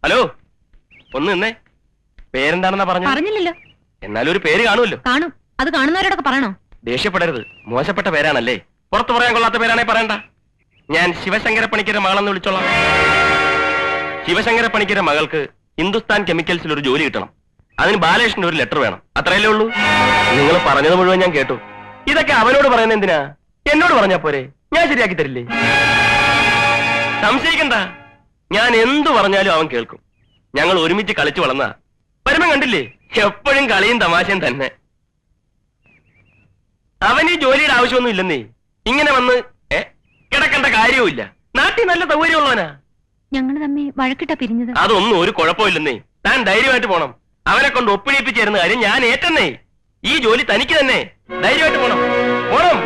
Hello, ഒന്ന് നിന്നേ. പേരെന്താണെന്നാ പറഞ്ഞില്ലല്ലോ. എന്നാലും ഒരു പേര് കാണുമല്ലോ. കാണും. അത് കാണുന്നവരോടൊക്കെ പറയണോ? ദേഷ്യപ്പെടരുത്, മോശപ്പെട്ട പേരാണല്ലേ. പുറത്തു പറയാൻ കൊള്ളാത്ത പേരാണെ പറയണ്ട. ഞാൻ ശിവശങ്കര പണിക്കരുടെ മകളെന്ന് വിളിച്ചോളാം. ശിവശങ്കര പണിക്കരുടെ മകൾക്ക് ഹിന്ദുസ്ഥാൻ കെമിക്കൽസിൽ ഒരു ജോലി കിട്ടണം. അതിന് ബാലകൃഷ്ണന്റെ ഒരു ലെറ്റർ വേണം. അത്രയല്ലേ ഉള്ളൂ. നിങ്ങൾ പറഞ്ഞത് മുഴുവൻ ഞാൻ കേട്ടു. ഇതൊക്കെ അവനോട് പറയുന്നത് എന്തിനാ? എന്നോട് പറഞ്ഞാ പോരെ, ഞാൻ ശരിയാക്കി തരില്ലേ. സംശയിക്കണ്ട, ഞാൻ എന്തു പറഞ്ഞാലും അവൻ കേൾക്കും. ഞങ്ങൾ ഒരുമിച്ച് കളിച്ചു വളർന്ന വരുമ്പം കണ്ടില്ലേ, എപ്പോഴും കളിയും തമാശയും തന്നെ. അവൻ ഈ ജോലിയുടെ ആവശ്യമൊന്നും ഇല്ലെന്നേ. ഇങ്ങനെ വന്ന് കിടക്കേണ്ട കാര്യവുമില്ല. നാട്ടിൽ നല്ല സൗകര്യമുള്ളവനാ. ഞങ്ങൾ തമ്മിൽ വഴക്കിട്ടാ പിരിഞ്ഞത്. അതൊന്നും ഒരു കുഴപ്പമില്ലെന്നേ. താൻ ധൈര്യമായിട്ട് പോണം. അവനെ കൊണ്ട് ഒപ്പിടിപ്പിച്ചിരുന്ന കാര്യം ഞാൻ ഏറ്റെന്നേ. ഈ ജോലി തനിക്ക് തന്നെ. ധൈര്യമായിട്ട് പോണം. പോണം.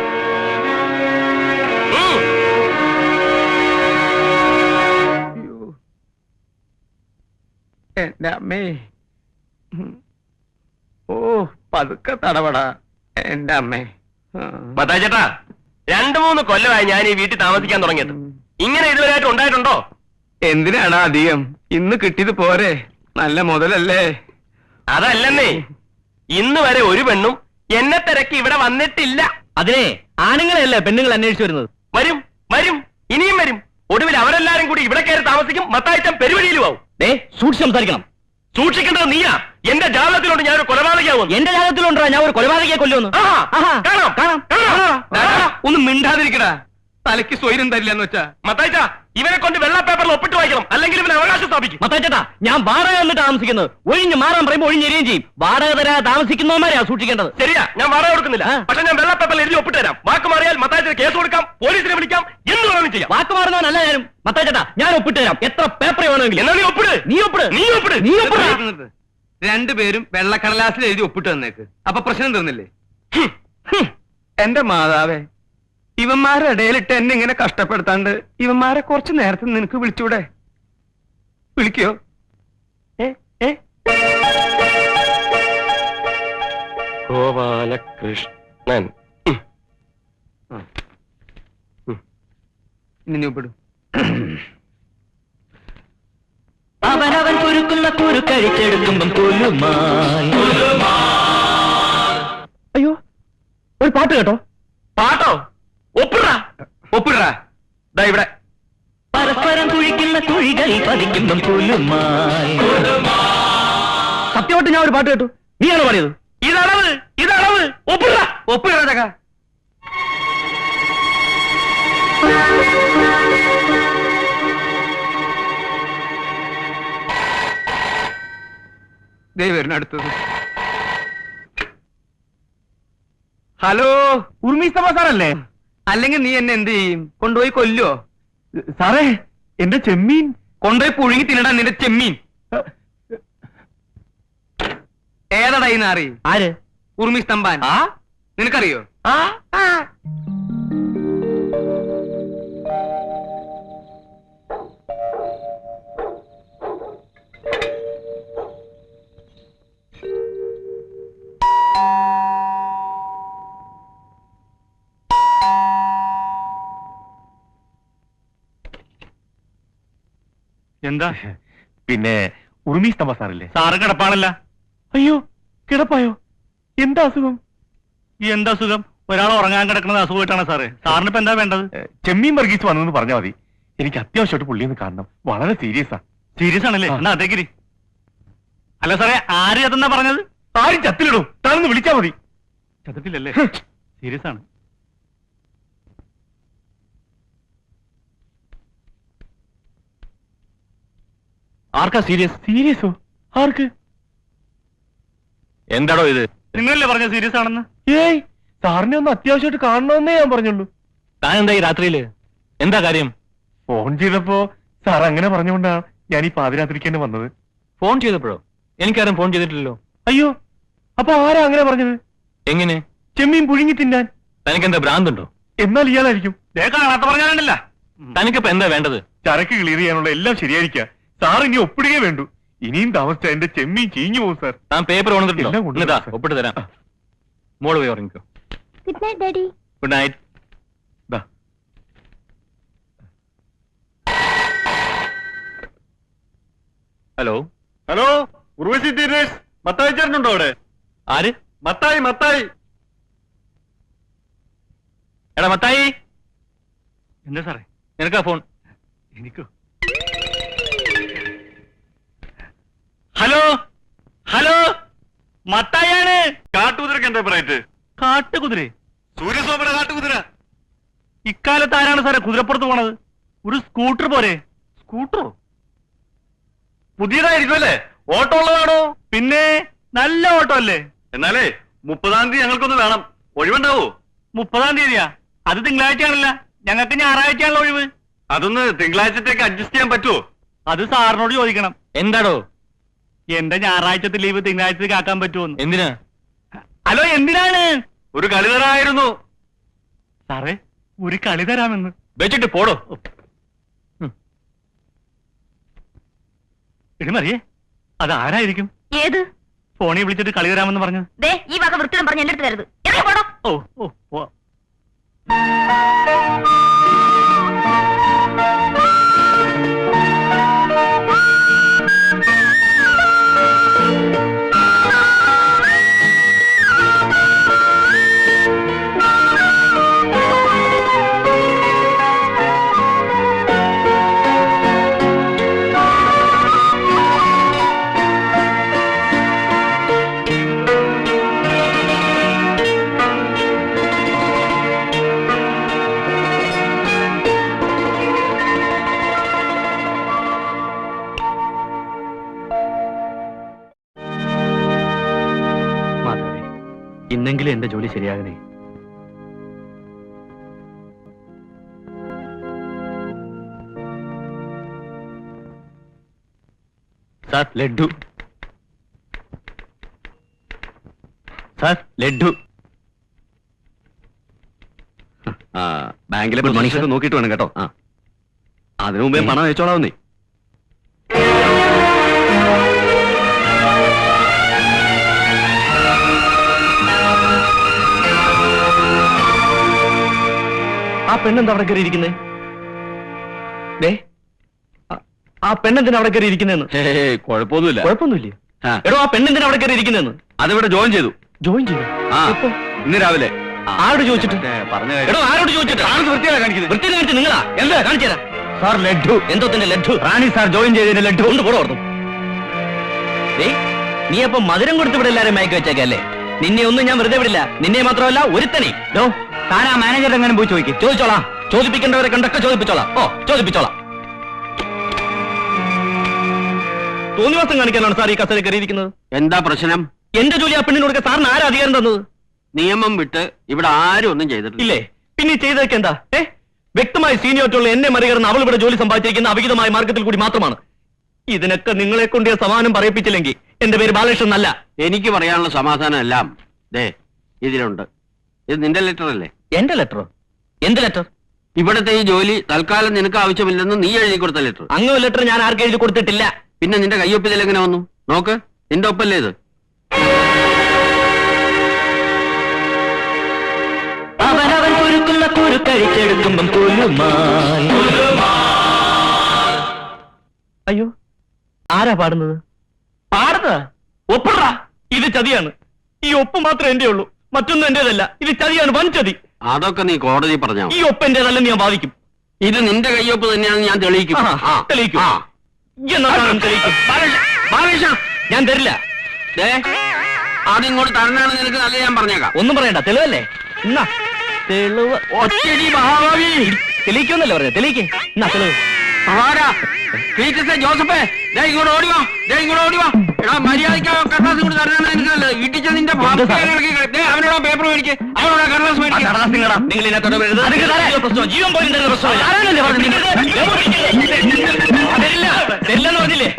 എന്റെ അമ്മേ, ഓ പതുക്കെ തടവടാ എന്റെ അമ്മേ. മത്തായി ചേട്ടാ, 2-3 കൊല്ലമായി ഞാൻ ഈ വീട്ടിൽ താമസിക്കാൻ തുടങ്ങിയത്. ഇങ്ങനെ ഇതുവരെയായിട്ട് ഉണ്ടായിട്ടുണ്ടോ? എന്തിനാണ് അധികം? ഇന്ന് കിട്ടിയത് പോരെ, നല്ല മുതലല്ലേ. അതല്ലെന്നേ, ഇന്ന് വരെ ഒരു പെണ്ണും എന്നെ തിരക്കി ഇവിടെ വന്നിട്ടില്ല. അതിനെ ആണുങ്ങളെയല്ലേ പെണ്ണുങ്ങൾ അന്വേഷിച്ചു വരുന്നത്. വരും വരും, ഇനിയും വരും. ഒടുവിൽ അവരെല്ലാരും കൂടി ഇവിടെ കയറി താമസിക്കും. മത്തായിച്ചൻ പെരുവഴിയിലും ആവും. സൂക്ഷിച്ച് സംസാരിക്കണം. സൂക്ഷിക്കേണ്ടത് നീയാ. എന്റെ ജാതകത്തിലുണ്ട് ഞാൻ ഒരു കൊലപാതകയാവും. എന്റെ ജാതകത്തിലുണ്ടോ ഞാൻ ഒരു കൊലപാതകയെ കൊല്ലുമെന്ന്? ഒന്ന് മിണ്ടാതിരിക്കടാ, തലയ്ക്ക് സ്വൈര്യം തരില്ലെന്ന് വെച്ചാ. മത്തായിച്ച, ഇവനെ കൊണ്ട് വെള്ള പേപ്പറിൽ ഒപ്പിട്ട് വായിക്കണം, അല്ലെങ്കിൽ ഇവനെ അവകാശം സ്ഥാപിക്കും. മത്തായിച്ചേട്ടാ, ഞാൻ വാടക വന്നിട്ട് താമസിക്കുന്നത്. ഒഴിഞ്ഞ് മാറാൻ പറയുമ്പോൾ ഒഴിഞ്ഞെരിയും ചെയ്യും. വാടക തരാ താമസിക്കുന്നവന്മാരെയാ സൂക്ഷിക്കേണ്ടത്. ശരിയാ, ഞാൻ വാടക കൊടുക്കുന്നില്ല. പക്ഷെ ഞാൻ വെള്ള പേപ്പറിൽ എഴുതി ഒപ്പിട്ട് തരാം. വാക്ക് മാറിയാൽ മത്തായിച്ചിന് കേസ് കൊടുക്കാം, പോലീസിനെ വിളിക്കാം, എന്ത് വേണമെങ്കിലും ചെയ്യാം. വാക്ക് മാറുന്നവനല്ല ഞാനും. മത്തായിച്ചേട്ടാ, ഞാൻ ഒപ്പിട്ട് തരാം. എത്ര പേപ്പർ വേണമെങ്കിലും. എന്നാ നീ ഒപ്പിട്. നീ ഒപ്പിട്. നീ ഒപ്പിട്. നീ ഒപ്പിട്. രണ്ടുപേരും വെള്ളക്കടലാസിൽ എഴുതി ഒപ്പിട്ട് തന്നേക്ക്. അപ്പൊ പ്രശ്നം തീർന്നില്ലേ? എന്റെ മാതാവേ, ഇവന്മാരുടെ ഇടയിലിട്ട് എന്നെ ഇങ്ങനെ കഷ്ടപ്പെടുത്താണ്ട് ഇവന്മാരെ കുറച്ച് നേരത്തെ നിനക്ക് വിളിച്ചൂടെ? വിളിക്കോ? ഗോപാലകൃഷ്ണൻ. ഇനി നീ ഒപ്പിടും. അവനവൻ കുരുക്കുന്ന കുരുക്കഴിച്ചെടുക്കുമ്പം അയ്യോ, ഒരു പാട്ട് കേട്ടോ. പാട്ടോ? ഒപ്പിടാ ഒപ്പിടാ. ദാ ഇവിടെ. പരസ്പരം കുഴിക്കുന്ന കുഴികൾ പതിക്കുമ്പം സത്യമായിട്ട് ഞാൻ ഒരു പാട്ട് കേട്ടു. നീയാണോ പാടിയത്? ഇതളവ്, ഇതളവ്. ഒപ്പിടാ, ഒപ്പിടാ ചക്ക. ദൈവം അടുത്തത്. ഹലോ, ഉർമീസ്തഫ സാറല്ലേ? അല്ലെങ്കിൽ നീ എന്നെ എന്ത് ചെയ്യും? കൊണ്ടുപോയി കൊല്ലോ? സാറേ, എന്റെ ചെമ്മീൻ കൊണ്ടുപോയി പുഴുങ്ങി തിന്നടാ നിന്റെ ചെമ്മീൻ. ഏതടാ ഈ നാറി? ആര്? ഉർമി സ്തംഭാൻ. നിനക്കറിയോ? എന്താ? പിന്നെ ഉർമീസ്തഫ സാറല്ലേ? സാറ് കിടപ്പാണല്ല. അയ്യോ, കിടപ്പായോ? എന്താ അസുഖം? എന്താ അസുഖം? ഒരാൾ ഉറങ്ങാൻ കിടക്കുന്നത് അസുഖമായിട്ടാണ് സാറേ. സാറിന് ഇപ്പൊ എന്താ വേണ്ടത്? ചെമ്മീൻ വർഗീസ് വന്നെന്ന് പറഞ്ഞാൽ മതി. എനിക്ക് അത്യാവശ്യമായിട്ട് പുള്ളിയൊന്ന് കാണണം. വളരെ സീരിയസാ. സീരിയസ് ആണല്ലേ? എന്നാ അതേക്കിരി. അല്ല സാറേ, ആര് ചത്തെന്നാ പറഞ്ഞത്? ആരും ചത്തിലിടൂ, താനൊന്ന് വിളിച്ചാ മതി. ചത്തിട്ടില്ലല്ലേ? സീരിയസ് ആണ്. ആർക്കാ സീരിയസ്? സീരിയസോ? ആർക്ക്? എന്താടോ ഇത്? നിങ്ങളല്ലേ പറഞ്ഞ സീരിയസ് ആണെന്ന്? ഏയ്, സാറിനെ ഒന്ന് അത്യാവശ്യമായിട്ട് കാണണമെന്നേ ഞാൻ പറഞ്ഞുള്ളൂ. താൻ എന്താ ഈ രാത്രിയില്? എന്താ കാര്യം? ഫോൺ ചെയ്തപ്പോ സാർ അങ്ങനെ പറഞ്ഞുകൊണ്ടാ ഞാൻ ഈ പാതിരാത്രിക്ക് തന്നെ വന്നത്. ഫോൺ ചെയ്തപ്പോഴോ? എനിക്കാരും ഫോൺ ചെയ്തിട്ടില്ലല്ലോ. അയ്യോ, അപ്പൊ ആരാ അങ്ങനെ പറഞ്ഞത്? എങ്ങനെ? ചെമ്മീൻ പുഴുങ്ങി തിന്നാൻ. തനിക്കെന്താ ഭ്രാന്തുണ്ടോ? എന്നാൽ ഇയാളായിരിക്കും. കാണാത്ത പറഞ്ഞാലുണ്ടല്ല. തനിക്കിപ്പോ എന്താ വേണ്ടത്? ചരക്ക് ക്ലിയർ ചെയ്യാനുള്ള എല്ലാം ശരിയായിരിക്കാം. സാർ ഇനി ഒപ്പിടുകയേ വേണ്ടു. ഇനിയും താമസിച്ച എന്റെ ചെമ്മീൻ ചീഞ്ഞു പോകും സാർ. താൻ പേപ്പർ കൊണ്ടിട്ടില്ല. ഒപ്പിട്ട് തരാം. മോള് പോയി ഉറങ്ങിക്കോ. Good night daddy. Good night. Hello hello, Urvashi theatres, Mathai ചേട്ടനുണ്ടോ അവിടെ? ആര്? മത്തായി മത്തായി. എടാ മത്തായി. എന്താ സാറേ? നിനക്കാ ഫോൺ? എനിക്കോ? ഹലോ ഹലോ, മത്തായാണ്. കാട്ടുകുതിരക്ക് എന്താ പറയറ്റ്? കാട്ടുകുതിര? സൂര്യസോമന കാട്ടുകുതിര. ഇക്കാലത്ത് ആരാണ് സാറേ കുതിരപ്പുറത്ത് പോണത്? ഒരു സ്കൂട്ടർ പോരെ? സ്കൂട്ടറോ? പുതിയതായിരിക്കും അല്ലേ? ഓട്ടോ ഉള്ളതാണോ? പിന്നെ നല്ല ഓട്ടോ അല്ലേ? എന്നാലേ 30-ാം തീയതി ഞങ്ങൾക്കൊന്ന് വേണം. ഒഴിവുണ്ടാവോ? 30-ാം തീയതിയാ? അത് തിങ്കളാഴ്ചയാണല്ല, ഞങ്ങൾക്ക് ഞായറാഴ്ചയാണല്ലോ ഒഴിവ്. അതൊന്ന് തിങ്കളാഴ്ചത്തേക്ക് അഡ്ജസ്റ്റ് ചെയ്യാൻ പറ്റുമോ? അത് സാറിനോട് ചോദിക്കണം. എന്താടോ? എന്റെ ഞായറാഴ്ചത്തെ ലീവ് തിങ്കളാഴ്ചത്തേക്ക് ആക്കാൻ പറ്റുമോ? എന്തിനാ? ഹലോ, എന്തിനാണ്? ഒരു കളി തരായിരുന്നു. സാറേ, ഒരു കളി തരാമെന്ന്. വെച്ചിട്ട് പോടോ. ഇടി മറിയേ, അതാരായിരിക്കും ഏത്? ഫോണിൽ വിളിച്ചിട്ട് കളി തരാമെന്ന് പറഞ്ഞത്? ദേ, ഈ വക വൃത്തിയും പറഞ്ഞ് എന്റെ അടുത്ത് തരരുത്. ഇറങ്ങി പോടോ. ഓ ഓ ഓ. ഇന്നെങ്കിലും എന്റെ ജോലി ശരിയാകണേ. സാർ, ലഡ്ഡു. സാർ, ലഡ്ഡു. ബാങ്കിലെ മനുഷ്യർക്ക് നോക്കിയിട്ട് വേണം കേട്ടോ. അതിനു മുമ്പേ പണം അയച്ചോളാവുന്നേ. ആ പെണ്ണെന്താ അവിടെ കയറി ഇരിക്കുന്നേ? ആ പെണ്ണെന്തിനാ അവിടെ കയറി ഇരിക്കുന്നതെന്ന്? കുഴപ്പമൊന്നുമില്ല. കുഴപ്പമൊന്നുമില്ല. എടോ, ആ പെണ്ണെന്തിനാ അവിടെ കയറി ഇരിക്കുന്നതെന്ന്? അതിവിടെ ജോയിൻ ചെയ്തു. ജോയിൻ ചെയ്തു? ഇന്ന് രാവിലെ. ആരോട് ചോദിച്ചിട്ട്? എടോ, ആരോട് ചോദിച്ചിട്ട്? വൃത്തിയിൽ കാണിച്ചു നിങ്ങളാ? എന്താ കാണിച്ചു തരാം. സാർ, ലഡ്ഡു. എന്തോ തന്നെ ലഡ്ഡു? റാണി സാർ ജോയിൻ ചെയ്തതിന് ലഡ്ഡു കൊണ്ട് കൂടെ ഓർന്നു. നീ അപ്പൊ മധുരം കൊടുത്ത് ഇവിടെ എല്ലാരും മയക്കി വെച്ചേക്കല്ലേ? നിന്നെ ഒന്നും ഞാൻ വെറുതെ വിടില്ല. നിന്നെ മാത്രമല്ല, ഒരുത്തനെ. താൻ ആ മാനേജർ എങ്ങനെ പോയി ചോദിക്കും? ചോദിച്ചോളാം. ചോദിപ്പിക്കേണ്ടവരെ കണ്ടൊക്കെ ചോദിപ്പിച്ചോളാം. ഓ, ചോദിപ്പിച്ചോളാം. തോന്നിവാസം കാണിക്കാനാണ് സാർ ഈ കസേര കയറിയിരിക്കുന്നത്. എന്താ പ്രശ്നം? എന്റെ ജോലി ആ പെണ്ണിന് കൊടുക്കാൻ സാറിന് ആരാ അധികാരം തന്നത്? നിയമം വിട്ട് ഇവിടെ ആരും ഒന്നും ചെയ്തിട്ടില്ല. ഇല്ലേ? പിന്നെ ചെയ്തതൊക്കെ എന്താ? വ്യക്തമായി സീനിയോറിറ്റിയുള്ള എന്നെ മറികടന്ന് അവൾ ഇവിടെ ജോലി സമ്പാദിച്ചിരിക്കുന്ന അവിഹിതമായ മാർഗത്തിൽ കൂടി മാത്രമാണ്. ഇതിനൊക്കെ നിങ്ങളെ കൊണ്ട് സമാധാനം പറയിപ്പിച്ചില്ലെങ്കിൽ എന്റെ പേര് ബാലകൃഷ്ണൻ എന്നല്ല. എനിക്ക് പറയാനുള്ള സമാധാനം എല്ലാം ദേ ഇതിലുണ്ട്. ഇത് നിന്റെ ലെറ്റർ അല്ലേ? എന്റെ ലെറ്ററോ? എന്ത് ലെറ്റർ? ഇവിടത്തെ ഈ ജോലി തൽക്കാലം നിനക്ക് ആവശ്യമില്ലെന്ന് നീ എഴുതി കൊടുത്ത ലെറ്റർ. അങ്ങനെ ലെറ്റർ ഞാൻ ആർക്കും എഴുതി കൊടുത്തിട്ടില്ല. പിന്നെ നിന്റെ കയ്യൊപ്പിൽ എങ്ങനെ വന്നു? നോക്ക്, നിന്റെ ഒപ്പല്ലേ ഇത്? അവനവൻ കുരുക്കുന്ന കുരുക്കഴിച്ചെടുക്കുമ്പം അയ്യോ, ആരാ പാടുന്നത്? പാടുന്നത്? ഒപ്പിടാ. ഇത് ചതിയാണ്. ഈ ഒപ്പ് മാത്രമേ എന്റെ ഉള്ളൂ, മറ്റൊന്നും എന്റേതല്ല. ഇത് ചതിയാണ്, വൻ ചതി. അതൊക്കെ നീ കോടതി പറഞ്ഞോ. ഈ ഒപ്പ് എന്റേതല്ലെന്ന് ഞാൻ വാദിക്കും. ഇത് നിന്റെ കയ്യൊപ്പ് തന്നെയാണെന്ന് ഞാൻ തെളിയിക്കും. തെളിയിക്കും. ഞാൻ തരില്ല. അതിങ്ങോട്ട് തരണാണ് നിനക്ക് നല്ല. ഞാൻ പറഞ്ഞേക്കാം. ഒന്നും പറയണ്ട, തെളിവല്ലേ? എന്നാ തെളിവ്. ഒറ്റടി മഹാഭാവി. തെളിയിക്കുമെന്നല്ലേ പറഞ്ഞത്? തെളിയിക്കേ. എന്നാ തെളിവ്. ആരാ? ജോസഫേ, ഇങ്ങോട്ട് ഓടിവാ. ഇങ്ങോട്ട് ഓടിവാ. എടാ, മര്യാദയ്ക്ക് കടലാസ് ഇങ്ങോട്ട് തരണാണ് എനിക്ക് നല്ലത്. ഇടിച്ച നിന്റെ അവനോട് പേപ്പർ മേടിക്ക്, അവനോട് കടലാസ് മേടിക്ക്. നിങ്ങൾ ഇതിനകത്തോടെ ജീവൻ പോലും തരില്ലെന്ന് പറഞ്ഞില്ലേ?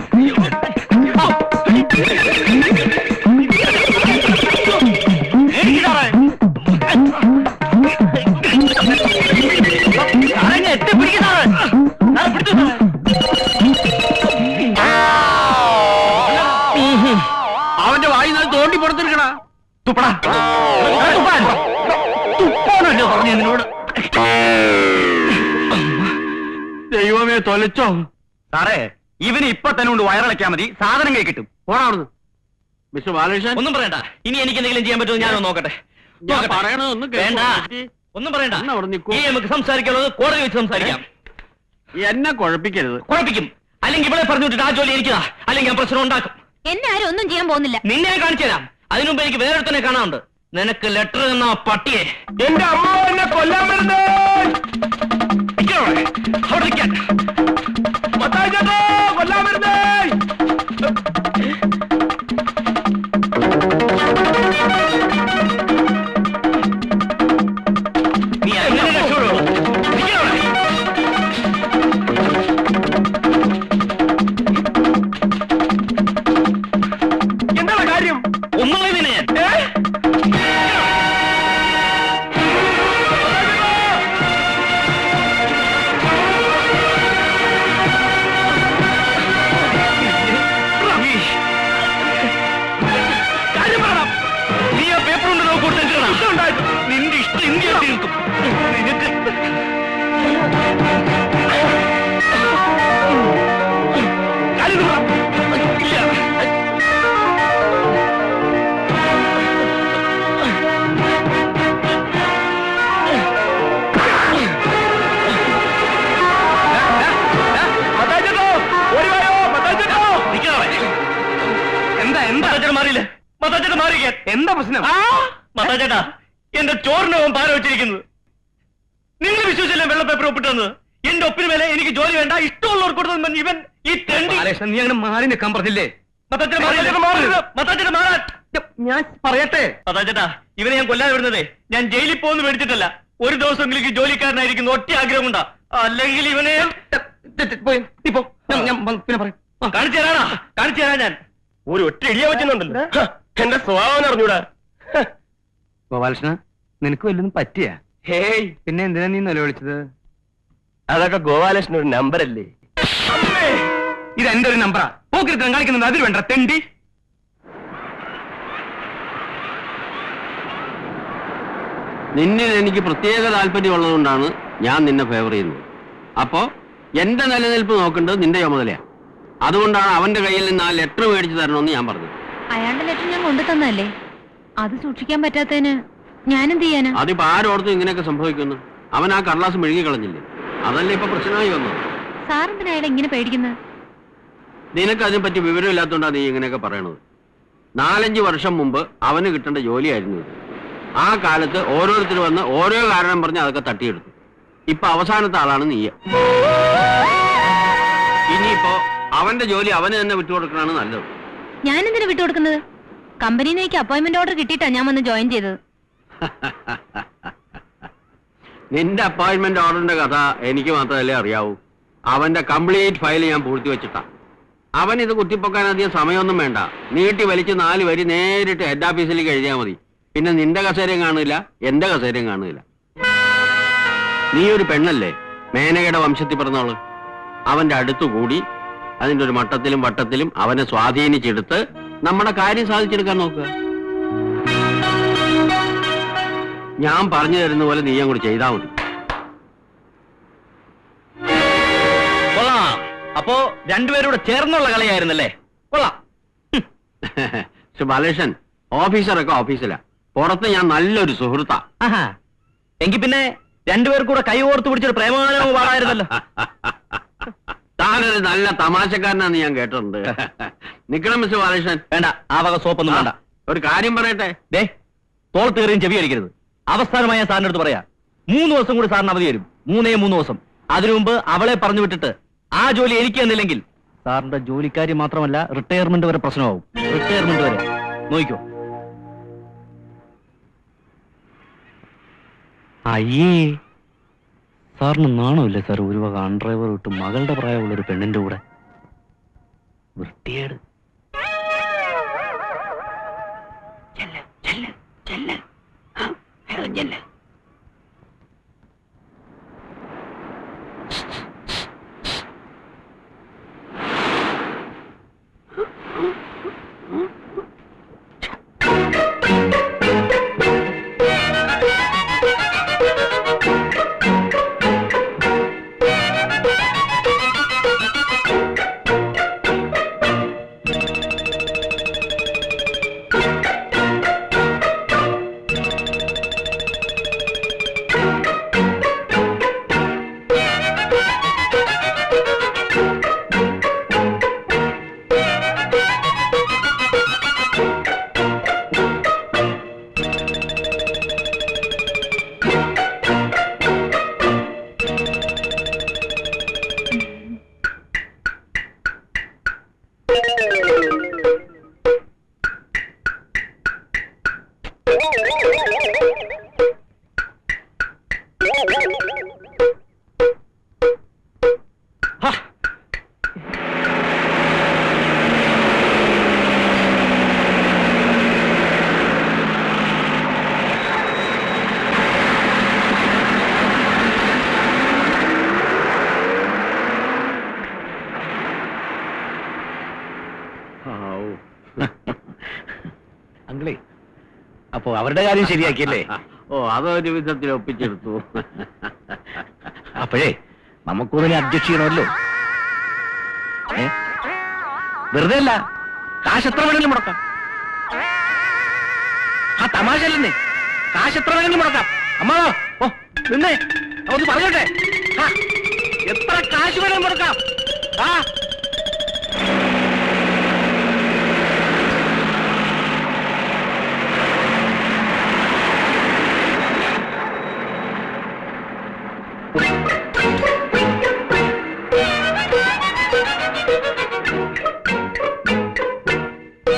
അവന്റെ വായി നിന്ന് തോണ്ടി പുറത്തിരിക്കണ. തുപ്പടാ. തുപ്പാനല്ലോ പറഞ്ഞു എന്നോട്. ദൈവമേ, തൊലച്ചോ? സാറേ, ഇവന് ഇപ്പൊ തന്നെ കൊണ്ട് വയറിളക്കാൻ മതി, സാധനം കൈ കിട്ടും. പോണാവുന്നു മിസ്റ്റർ ബാലകൃഷ്ണൻ. ഒന്നും പറയണ്ട. ഇനി എനിക്ക് എന്തെങ്കിലും ചെയ്യാൻ പറ്റുമോ ഞാനൊന്ന് നോക്കട്ടെ. ഞാൻ പറയണതൊന്നും വേണ്ട, ഒന്നും പറയണ്ട. ഒന്ന് അവിടെ നിൽക്കൂ. ഇനി നമുക്ക് സംസാരിക്കാനുള്ളത് കോടതി വെച്ച് സംസാരിക്കാം. എന്നെ കുഴപ്പിക്കരുത്. കുഴപ്പിക്കും. അല്ലെങ്കിൽ ഇവിടെ പറഞ്ഞു വിട്ടിട്ട് ആ ജോലി എനിക്കാ, അല്ലെങ്കിൽ ഞാൻ പ്രശ്നം ഉണ്ടാക്കും. എന്നെ ആരും ഒന്നും ചെയ്യാൻ പോകുന്നില്ല. നിന്നെ ഞാൻ കാണിച്ചു തരാം. അതിനുമുമ്പ് എനിക്ക് വേറൊരുത്തനെ കാണാനുണ്ട്. നിനക്ക് ലെറ്റർ എന്ന പട്ടിയെ. എന്റെ അമ്മ എന്നെ കൊല്ലാൻ വരുന്നേ. അവിടെ നിൽക്കാൻ. മത്തായി ചേട്ടാ, കൊല്ലാൻ വരുന്നേ. നീ എങ്ങനെ രക്ഷപ്പെടുള്ളൂ? എന്താണ് കാര്യം? ഒന്നും ഇതിനെ നീ ആ പേപ്പർ കൊണ്ട് നോക്കൂട്ട് നിന്റെ ഇഷ്ടം ഇന്ത്യ നിനക്ക് എന്താ പ്രശ്നം? ചേട്ടാ, എന്റെ ചോറിനകം പാര വെച്ചിരിക്കുന്നത്. നിങ്ങൾ വിശ്വസിച്ചില്ല വെള്ള പേപ്പർ ഒപ്പിട്ടെന്ന്. എന്റെ ഒപ്പിന് മേലെ എനിക്ക് ജോലി വേണ്ട, ഇഷ്ടമുള്ളവർക്ക് കൊടുത്തു. ഇവൻ ഈ തെണ്ടി. നീ അങ്ങനെ മാറി നിൽക്കാൻ പറഞ്ഞില്ലേ? ഞാൻ പറയട്ടെ ചേട്ടാ, ഇവനെ ഞാൻ കൊല്ലാതെ വിടുന്നതേ ഞാൻ ജയിലിൽ പോകുന്നു മേടിച്ചിട്ടല്ല. ഒരു ദിവസമെങ്കിലും എനിക്ക് ജോലിക്കാരനായിരിക്കുന്നു ഒറ്റ ആഗ്രഹം കൊണ്ടാ. അല്ലെങ്കിൽ ഇവനെ പിന്നെ പറയും. കാണിച്ചു തരാനാ, കാണിച്ചു തരാൻ ഞാൻ ഒരു ഒറ്റ ഇടിയ വെച്ചിട്ടുണ്ടല്ലോ. എന്റെ സ്വഭാവം അറിഞ്ഞൂടാ. ഗോപാലകൃഷ്ണ, നിനക്ക് വല്ലതും പറ്റിയ? ഹേയ്, പിന്നെ എന്തിനാ നീ നിലവിളിച്ചത്? അതൊക്കെ ഗോപാലകൃഷ്ണൻ ഒരു നമ്പറല്ലേ. ഇത് എന്റെ ഒരു നമ്പറാ. പോക്കിരുത്തം കാണിക്കുന്നുണ്ട്, അതിൽ വേണ്ട തെണ്ടി. നിന്നിൽ എനിക്ക് പ്രത്യേക താല്പര്യമുള്ളതുകൊണ്ടാണ് ഞാൻ നിന്നെ ഫേവർ ചെയ്യുന്നത്. അപ്പോ എന്റെ നിലനിൽപ്പ് നോക്കേണ്ടത് നിന്റെ ചുമതലയാ. അതുകൊണ്ടാണ് അവന്റെ കയ്യിൽ നിന്ന് ആ ലെറ്റർ മേടിച്ചു തരണമെന്ന് ഞാൻ പറഞ്ഞത്. അയാളുടെ ലെറ്റർ ഞാൻ കൊണ്ടു തന്നല്ലേ, അത് സൂക്ഷിക്കാൻ പറ്റാത്തതിന് ഞാനെന്ത് ചെയ്യാനാ? അതിപ്പോ ആരോടത്തും ഇങ്ങനെയൊക്കെ സംഭവിക്കുന്നു. അവൻ ആ കടലാസ് മെഴുകി കളഞ്ഞില്ലേ, അതല്ലേ ഇപ്പൊ പ്രശ്നമായി വന്നത്. സാറെന്തിനാ അയാളെ ഇങ്ങനെ പേടിക്കുന്നത്? നിനക്ക് അതിനെപ്പറ്റി വിവരമില്ലാത്തതുകൊണ്ടാണ് നീ ഇങ്ങനെയൊക്കെ പറയണത്. 4-5 വർഷം മുമ്പ് അവന് കിട്ടേണ്ട ജോലിയായിരുന്നു ഇത്. ആ കാലത്ത് ഓരോരുത്തർ വന്ന് ഓരോ കാരണം പറഞ്ഞ് അതൊക്കെ തട്ടിയെടുത്തു. ഇപ്പൊ അവസാനത്തെ ആളാണ് നീ. ഇനിയിപ്പോ അവന്റെ ജോലി അവന് തന്നെ വിട്ടുകൊടുക്കണാണ് നല്ലത്. ഞാൻ എന്തിനാ വിട്ടുകൊടുക്കുന്നത്? കമ്പനിയിൽ നിന്ന് എനിക്ക് അപ്പോയിന്റ്മെന്റ് ഓർഡർ കിട്ടിയിട്ടാ ഞാൻ വന്ന് ജോയിൻ ചെയ്തത്. നിന്റെ അപ്പോയിന്റ്മെന്റ് ഓർഡറിന്റെ കഥ എനിക്ക് മാത്രമല്ലേ അറിയാവൂ. അവന്റെ കംപ്ലീറ്റ് ഫയൽ ഞാൻ പൂഴ്ത്തി വെച്ചിട്ടാ. അവൻ ഇത് കുത്തിപ്പൊക്കാൻ അധികം സമയമൊന്നും വേണ്ട. നീട്ടി വലിച്ച് 4 വരി നേരിട്ട് ഹെഡ് ഓഫീസിലേക്ക് എഴുതിയാൽ മതി. പിന്നെ നിന്റെ കസേരയും കാണില്ല, എന്റെ കസേരയും കാണില്ല. നീ ഒരു പെണ്ണല്ലേ, മേനകയുടെ വംശത്തിൽ പിറന്നവള്. അവന്റെ അടുത്തുകൂടി അതിന്റെ ഒരു മട്ടത്തിലും വട്ടത്തിലും അവനെ സ്വാധീനിച്ചെടുത്ത് നമ്മുടെ കാര്യം സാധിച്ചെടുക്കാൻ നോക്കുക. ഞാൻ പറഞ്ഞു തരുന്ന പോലെ നീ അങ്ങോട്ട് ചെയ്താൽ മതി. കൊള്ളാം. അപ്പോ രണ്ടുപേരൂടെ ചേർന്നുള്ള കളിയായിരുന്നല്ലേ? കൊള്ളാം. ബാലകൃഷ്ണൻ, ഓഫീസറൊക്കെ ഓഫീസിലാ, പുറത്ത് ഞാൻ നല്ലൊരു സുഹൃത്താ. എങ്കിൽ പിന്നെ രണ്ടുപേർക്കൂടെ കൈ ഓർത്ത് പിടിച്ചൊരു പ്രേമാനവും പാടായിരുന്നല്ലോ. താനൊരു നല്ല തമാശക്കാരനാന്ന് ഞാൻ കേട്ടിട്ടുണ്ട്. നിക്കണം മിസ്റ്റർ ബാലകൃഷ്ണൻ. വേണ്ട, ആ വക സോപ്പൊന്നും വേണ്ട. ഒരു കാര്യം പറയട്ടെ. തോളത്തേറിയും ചെവി അടിക്കരുത്. അവസാനമായി ഞാൻ സാറിന്റെ അടുത്ത് പറയാ, 3 ദിവസം കൂടി സാറിന് അവധി തരും. 3 ദിവസം. അതിനു മുമ്പ് അവളെ പറഞ്ഞു വിട്ടിട്ട് ആ ജോലി എനിക്ക് തന്നില്ലെങ്കിൽ സാറിന്റെ ജോലിക്കാരി മാത്രമല്ല റിട്ടയർമെന്റ് വരെ പ്രശ്നമാവും. റിട്ടയർമെന്റ് വരെ നോക്കിക്കോ. അയ്യേ, സാറിന് നാണമില്ലേ സാർ? ഒരു വക അൺഡ്രൈവർ വിട്ട് മകളുടെ പ്രായമുള്ള ഒരു പെണ്ണിന്റെ കൂടെ. വൃത്തിയേട്. അങ്കിളേ, അപ്പോ അവരുടെ കാര്യം ശരിയാക്കിയല്ലേ? ഓ, അതൊരു വിധത്തിൽ ഒപ്പിച്ചെടുത്തു. അപ്പോഴേ നമുക്കൊന്നിനെ അഡ്ജസ്റ്റ് ചെയ്യണമല്ലോ. വെറുതെ അല്ല, കാശ് എത്ര വേണമെങ്കിലും മുടക്കാം. ആ തമാശ അല്ലെന്നേ, കാശ് എത്ര വേണമെങ്കിലും മുടക്കാം. അമ്മ ഓ നിന്നേ, ഒന്ന് പറഞ്ഞോട്ടെ. എത്ര കാശ് വേണമെങ്കിലും മുടക്കാം. ആ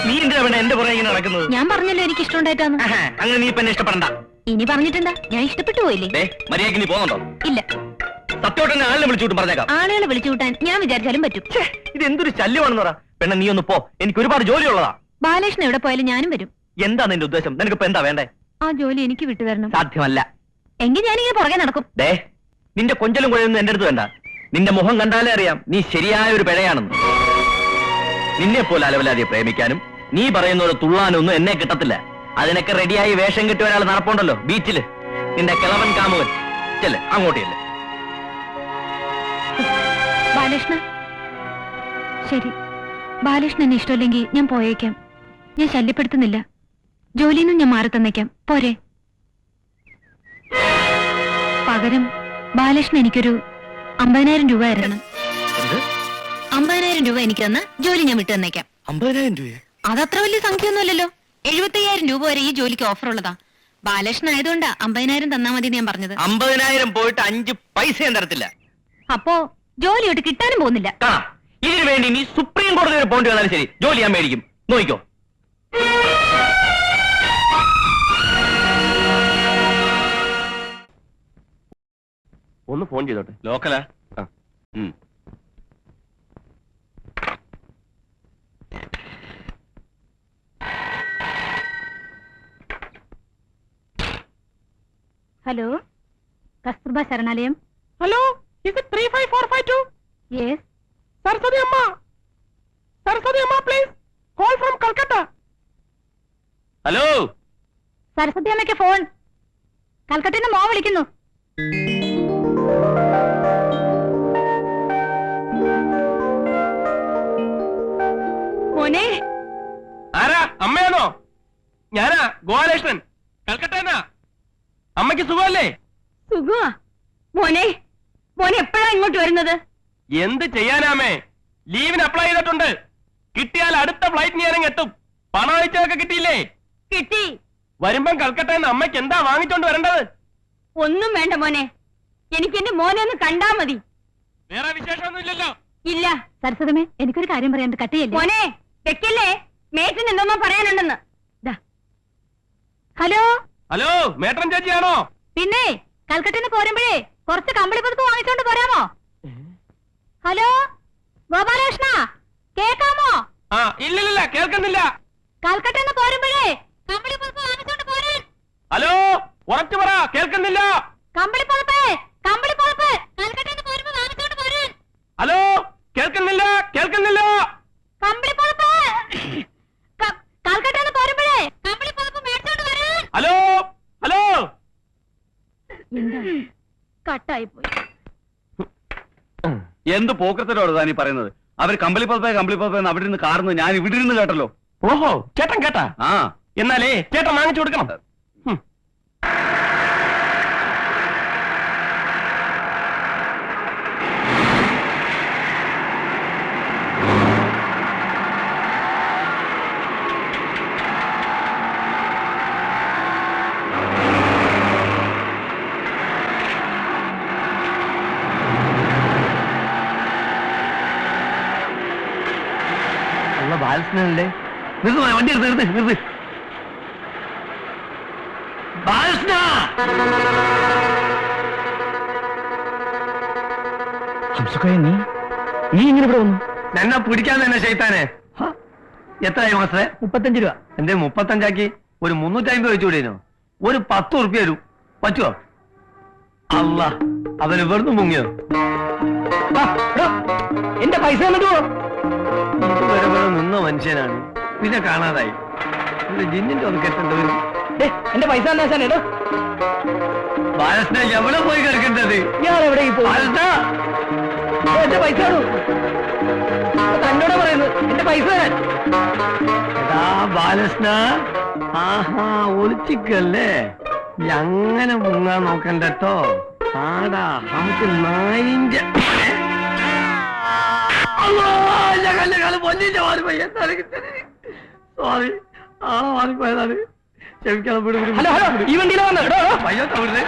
നീ എന്തിനാ വേണ്ട എന്റെ പുറകെ ഇങ്ങനെ നടക്കുന്നത്? ഞാൻ പറഞ്ഞല്ലോ എനിക്ക് ഇഷ്ടമുണ്ടായിട്ടാന്ന്. അങ്ങനെ നീ ഇപ്പൊ എന്നെ ഇഷ്ടപ്പെടണ്ട. ഇനി പറഞ്ഞിട്ടെന്താ, ഞാൻ ഇഷ്ടപ്പെട്ടു പോയില്ലേ? മര്യാദക്ക് നീ പോകുന്നുണ്ടോ? ഇല്ല. സത്യമായിട്ട് ആളിനെ വിളിച്ചുവിട്ടും പറഞ്ഞേക്കാം. ആളുകളെ വിളിച്ചു കൂട്ടാൻ ഞാൻ വിചാരിച്ചാലും പറ്റും. ഇത് എന്തൊരു ശല്യമാണെന്ന് പറ. പെണ്ണ നീ ഒന്ന് പോ, എനിക്ക് ഒരുപാട് ജോലിയുള്ളതാ. ബാലകൃഷ്ണൻ എവിടെ പോയാലും ഞാനും വരും. എന്താ നിന്റെ ഉദ്ദേശം? നിനക്കിപ്പോ എന്താ വേണ്ടേ? ആ ജോലി എനിക്ക് വിട്ടുതരണം. സാധ്യമല്ല. എങ്കിൽ ഞാനിങ്ങനെ പുറകെ നടക്കും. ദേ, നിന്റെ കൊഞ്ചലും കുഴയൊന്നും എന്റെ അടുത്ത് വേണ്ട. നിന്റെ മുഖം കണ്ടാലേ അറിയാം നീ ശരിയായ ഒരു പിഴയാണെന്ന്. നിന്നെ പോലെ അലവലാതിയെ പ്രേമിക്കാനും നീ പറയുന്ന ഒരു തുള്ളാനൊന്നും എന്നെ കിട്ടത്തില്ല. അതിനൊക്കെ റെഡിയായി വേഷം കിട്ടിയ ഒരാൾ നടപ്പുണ്ടല്ലോ ബീച്ചില്, നിന്റെ കിളവൻ കാമുകൻ. ചെല്ല് അങ്ങോട്ടില്ലേ. ബാലകൃഷ്ണ, ശരി, ബാലകൃഷ്ണൻ എന്നെ ഇഷ്ടമില്ലെങ്കിൽ ഞാൻ പോയേക്കാം. ഞാൻ ശല്യപ്പെടുത്തുന്നില്ല. ജോലിയിൽ നിന്നും ഞാൻ മാറി തന്നേക്കാം, പോരെ? പകരം ബാലകൃഷ്ണൻ എനിക്കൊരു 50,000 രൂപ തരണം. 50,000 രൂപ എനിക്ക് തന്ന ജോലി ഞാൻ വിട്ടു തന്നേക്കാം. 50,000 രൂപ? അതത്ര വലിയ സംഖ്യയൊന്നുമല്ലല്ലോ. 75,000 രൂപ വരെ ഈ ജോലിക്ക് ഓഫർ ഉള്ളതാ. ബാലകൃഷ്ണൻ ആയതുകൊണ്ടാ 50,000 തന്നാ മതി ഞാൻ പറഞ്ഞത്. 50,000 പോയിട്ട് 5 പൈസ ഞാൻ തരത്തില്ല. അപ്പോ ജോലിയോട്ട് കിട്ടാനും പോകുന്നില്ല. കാണാം. ഇതിനു വേണ്ടി നീ സുപ്രീം കോടതി വരെ പോണ്ടി വന്നാലും ശരി, ജോലി ഞാൻ മേടിക്കും. നോക്കിക്കോ. ഒന്ന് ഫോൺ ചെയ്തോട്ടെ. ലോക്കലാ? ഹലോ, കസ്തൂർബ ശരണാലയം. ഹലോ, ഇത് 35452. Yes. Saraswathi Amma, please call from Calcutta. Hello, Saraswathi അമ്മയ്ക്ക് ഫോൺ. കൽക്കട്ടയിൽ നിന്ന് മോ വിളിക്കുന്നു. മോനെ. ആരാ? അമ്മയാണോ? ഞാനാ ഗോപാലകൃഷ്ണൻ, കൽക്കട്ടന്നാ. അമ്മയ്ക്ക് സുഖമല്ലേ? സുഖമാ. മോനെ, മോനെ എപ്പോഴാ ഇങ്ങോട്ട് വരുന്നത്? എന്ത് ചെയ്യാനാമേ, ലീവിന് അപ്ലൈ ചെയ്തിട്ടുണ്ട്. കിട്ടിയാൽ അടുത്ത ഫ്ലൈറ്റ് ഞാനങ്ങ് എത്തും. പണം അയച്ചതൊക്കെ കിട്ടിയില്ലേ? കിട്ടി. വരുമ്പം കൽക്കട്ടന്ന് അമ്മയ്ക്ക് എന്താ വാങ്ങിച്ചോണ്ട് വരേണ്ടത്? ഒന്നും വേണ്ട മോനെ, എനിക്ക് എന്റെ മോനെ ഒന്ന് കണ്ടാ മതി. വേറെ വിശേഷമൊന്നും ഇല്ലല്ലോ? ഇല്ല. സരസ്വതമേ, എനിക്കൊരു കാര്യം പറയാനുണ്ട്, കട്ടിയല്ലേ? മോനെ വെക്കല്ലേ, മേറ്റിന് എന്തോന്നോ പറയാനുണ്ടെന്ന്. ഹലോ. ഹലോ, മേട്രൻ ചേച്ചിയാണോ? പിന്നെ കൽക്കട്ടയിൽ നിന്ന് പോരുമ്പോഴേ കുറച്ച് കമ്പിളി പുതുപ്പ് വാങ്ങിച്ചോണ്ട് പോരാമോ? ഹലോ ഗോപാലകൃഷ്ണ, കേക്കാമോ? ആ, ഇല്ലില്ല, കേൾക്കുന്നില്ല. കൽക്കട്ടയിൽ നിന്ന് പോരുമ്പോഴേ കമ്പിളി പുതുപ്പ് വാങ്ങിച്ചോണ്ട് പോരാൻ. ഹലോ, ഉറച്ചു പറ, കേൾക്കുന്നില്ല. കമ്പിളി പുതുപ്പ് കൽക്കട്ടയിൽ നിന്ന് പോരുമ്പോ വാങ്ങിച്ചോണ്ട് പോരാൻ. ഹലോ, കേൾക്കുന്നില്ല. കമ്പിളി പുതുപ്പ് കൽക്കട്ടയിൽ നിന്ന് പോരുമ്പോഴേ കമ്പിളി പുതുപ്പ് മേടിച്ചോണ്ട് വരാൻ. ഹലോ. കട്ടായി പോയി. എന്ത് പോക്കത്തിലോട് താനീ പറയുന്നത്? അവർ കമ്പിളി പതിപ്പ് അവിടെ നിന്ന് കാർന്ന് ഞാൻ ഇവിടെ ഇരുന്ന് കേട്ടല്ലോ. ഓഹോ, ചേട്ടൻ കേട്ടാ? ആ, എന്നാലേ ചേട്ടൻ വാങ്ങിച്ചു കൊടുക്കണം. ബാലകൃഷ്ണനല്ലേ? വണ്ടി നിർത്ത്. ബാലകൃഷ്ണ, നീ ഇങ്ങനെ ഇവിടെ വന്നു? എന്നെ പിടിക്കാൻ തന്നെ ചെയ്താനെ. എത്രയായി മാസേ? 35 രൂപ. എന്തേ 35 ഒരു 350 വെച്ചുകൂടേനോ? ഒരു 10 ഉറുപ്പ്യ തരൂ, പറ്റുമോ? അല്ല, അവന് വെറുതെ മുങ്ങിയോ? എന്റെ പൈസ എന്നിട്ട് ഇതുവരെ നിന്ന മനുഷ്യനാണ്, പിന്നെ കാണാതായി. നാട്ടിലെ ജിന്നിന്റെ ഒന്ന് കെട്ടേണ്ടി വരും. എന്റെ പൈസ എന്താ സാർ ഇടോ ബാലകൃഷ്ണ എവിടെ പോയി കിടക്കേണ്ടത്? ഞാൻ എവിടെ എന്റെ പൈസ തന്നോട് പറയുന്നു എന്റെ പൈസ എടാ ബാലകൃഷ്ണ, ആഹാ ഒളിച്ചിക്കല്ലേ, നീ അങ്ങനെ മുങ്ങാൻ നോക്കണ്ടോ. ആടാ നമുക്ക് നായിന്റെ പൊന്നിന്റെ മാറിപ്പോയി. സോറി, ആ മാറിപ്പോയതാണ്. ക്ഷമിക്കണം. ഹലോ ഹലോ ഈ വണ്ടിയിലാ വന്നത് പയ്യോ തവിടുന്നേ.